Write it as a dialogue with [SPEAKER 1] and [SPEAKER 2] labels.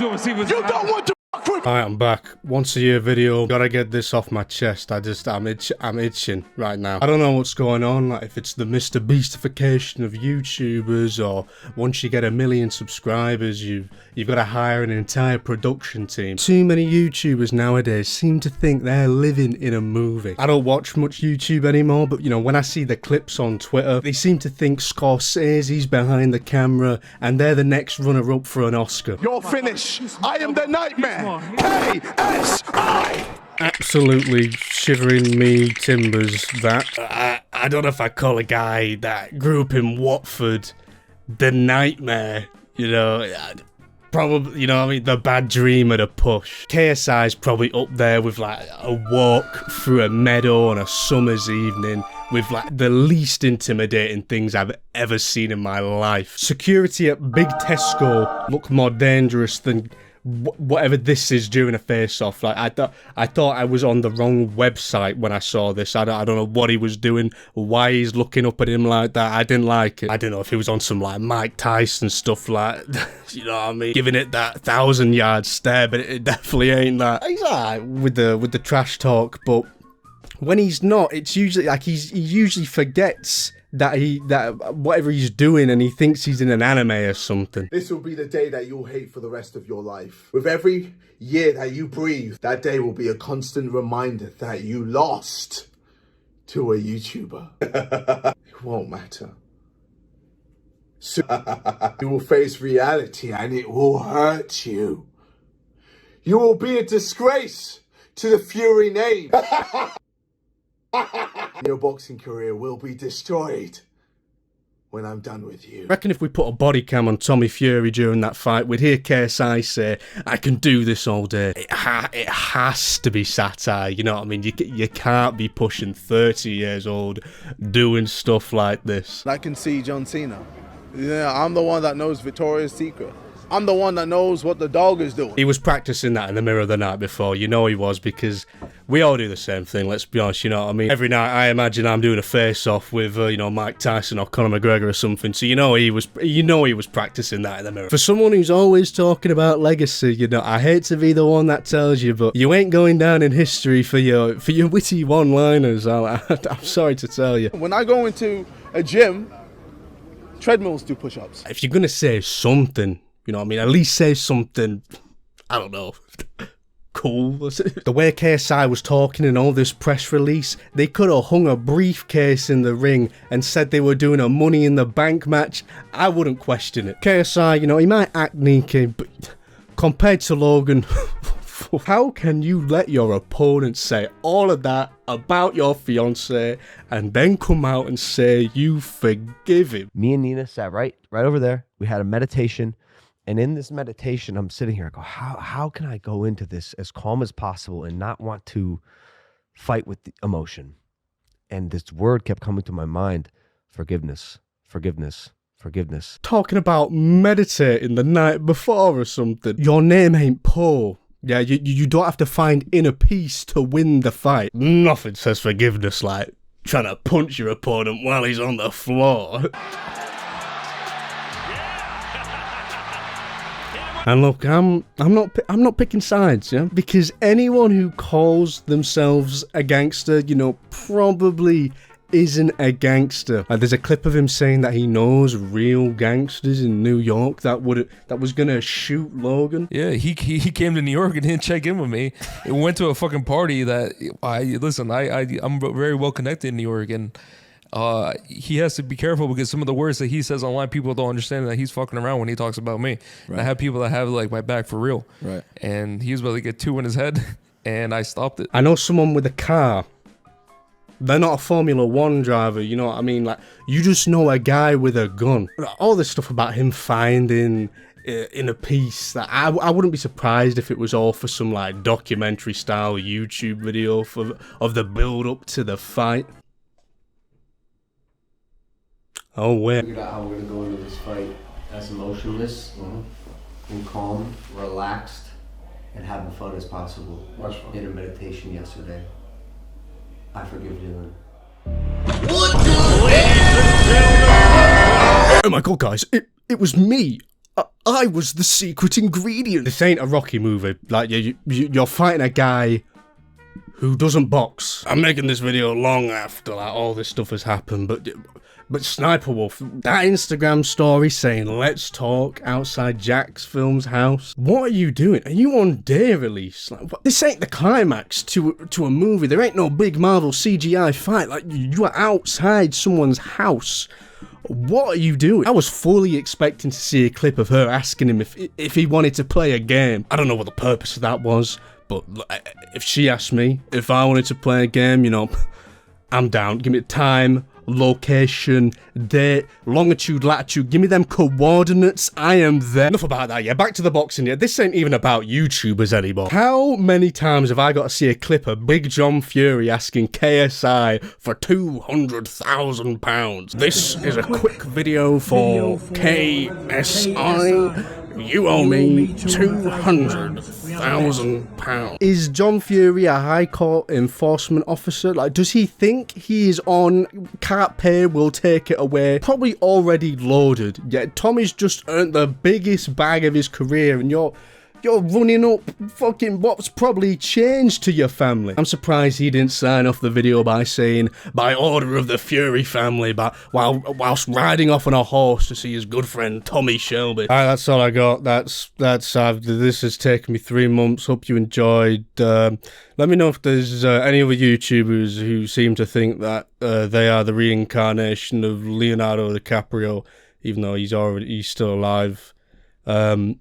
[SPEAKER 1] always oversee what's
[SPEAKER 2] You don't want to fuck with.
[SPEAKER 3] Alright, I'm back. Once a year video. Gotta get this off my chest. I'm itching right now. I don't know what's going on, like if it's the Mr. Beastification of YouTubers, or once you get 1 million subscribers, you've got to hire an entire production team. Too many YouTubers nowadays seem to think they're living in a movie. I don't watch much YouTube anymore, but you know, when I see the clips on Twitter, they seem to think Scorsese's behind the camera and they're the next runner-up for an Oscar.
[SPEAKER 2] You're finished. I am the nightmare. KSI.
[SPEAKER 3] Absolutely shivering me timbers that. I don't know if I call a guy that grew up in Watford the nightmare, you know. Probably, you know what I mean, the bad dream at a push. KSI's probably up there with like a walk through a meadow on a summer's evening with like the least intimidating things I've ever seen in my life. Security at Big Tesco look more dangerous than whatever this is during a face-off. Like I thought I was on the wrong website when I saw this. I don't know what he was doing, why he's looking up at him like that. I didn't like it. I don't know if he was on some like Mike Tyson stuff, like you know what I mean, giving it that 1,000-yard stare, but it definitely ain't that. He's alright with the trash talk, but when he's not, it's usually like he usually forgets that whatever he's doing and he thinks he's in an anime or something.
[SPEAKER 2] This will be the day that you'll hate for the rest of your life. With every year that you breathe, that day will be a constant reminder that you lost to a YouTuber. It won't matter. So you will face reality and it will hurt you. You will be a disgrace to the Fury name. Your boxing career will be destroyed when I'm done with you.
[SPEAKER 3] I reckon if we put a body cam on Tommy Fury during that fight, we'd hear KSI say, I can do this all day. It has to be satire, you know what I mean? You can't be pushing 30 years old doing stuff like this.
[SPEAKER 4] I can see John Cena. Yeah, I'm the one that knows Victoria's Secret. I'm the one that knows what the dog is doing.
[SPEAKER 3] He was practicing that in the mirror the night before. You know he was, because we all do the same thing, let's be honest, you know what I mean? Every night I imagine I'm doing a face-off with, you know, Mike Tyson or Conor McGregor or something, so you know he was practicing that in the mirror. For someone who's always talking about legacy, you know, I hate to be the one that tells you, but you ain't going down in history for your witty one-liners, I'm sorry to tell you.
[SPEAKER 4] When I go into a gym, treadmills do push-ups.
[SPEAKER 3] If you're gonna say something, you know what I mean, at least say something, I don't know, cool. The way KSI was talking in all this press release, they could have hung a briefcase in the ring and said they were doing a Money in the Bank match. I wouldn't question it. KSI, you know, he might act neaky, but compared to Logan, how can you let your opponent say all of that about your fiance and then come out and say you forgive him?
[SPEAKER 5] Me and Nina sat right over there. We had a meditation. And in this meditation, I'm sitting here, I go, how can I go into this as calm as possible and not want to fight with the emotion? And this word kept coming to my mind, forgiveness, forgiveness, forgiveness.
[SPEAKER 3] Talking about meditating the night before or something. Your name ain't Paul. Yeah, you don't have to find inner peace to win the fight. Nothing says forgiveness like trying to punch your opponent while he's on the floor. And look, I'm not picking sides, yeah? Because anyone who calls themselves a gangster, you know, probably isn't a gangster. There's a clip of him saying that he knows real gangsters in New York that was gonna shoot Logan.
[SPEAKER 1] Yeah, he came to New York and didn't check in with me. He went to a fucking party that I'm very well connected in New York, and he has to be careful because some of the words that he says online, people don't understand that he's fucking around when he talks about me. Right. I have people that have like my back for real.
[SPEAKER 6] Right.
[SPEAKER 1] And he was about to get 2 in his head, and I stopped it.
[SPEAKER 3] I know someone with a car. They're not a Formula 1 driver, you know what I mean? Like, you just know a guy with a gun. All this stuff about him finding inner peace, that I wouldn't be surprised if it was all for some like documentary style YouTube video of the build up to the fight. Oh wait.
[SPEAKER 7] Figured out how we're gonna go into this fight as emotionless and calm, relaxed, and having fun as possible.
[SPEAKER 6] Much fun.
[SPEAKER 7] Did a meditation yesterday. I forgive Dylan.
[SPEAKER 3] Oh my god, guys, it was me. I was the secret ingredient. This ain't a Rocky movie. Like, you're fighting a guy who doesn't box. I'm making this video long after like all this stuff has happened, but Sniper Wolf, that Instagram story saying let's talk outside Jack's Film's house. What are you doing? Are you on day release? Like, what? This ain't the climax to a movie. There ain't no big Marvel CGI fight. Like, you are outside someone's house. What are you doing? I was fully expecting to see a clip of her asking him if he wanted to play a game. I don't know what the purpose of that was, but if she asked me if I wanted to play a game, you know, I'm down. Give me time, location, date, longitude, latitude. Give me them coordinates. I am there. Enough about that, yeah. Back to the boxing, yeah. This ain't even about YouTubers anymore. How many times have I got to see a clip of Big John Fury asking KSI for £200,000? This is a quick video for KSI. You owe me £200,000. Is John Fury a high court enforcement officer? Like, does he think he is on can't pay, will take it away? Probably already loaded. Yet Tommy's just earned the biggest bag of his career, and you're running up fucking what's probably changed to your family. I'm surprised he didn't sign off the video by saying, by order of the Fury family, but whilst riding off on a horse to see his good friend Tommy Shelby. Alright, that's all I got. This has taken me 3 months. Hope you enjoyed. Let me know if there's any other YouTubers who seem to think that they are the reincarnation of Leonardo DiCaprio, even though he's still alive. Bye.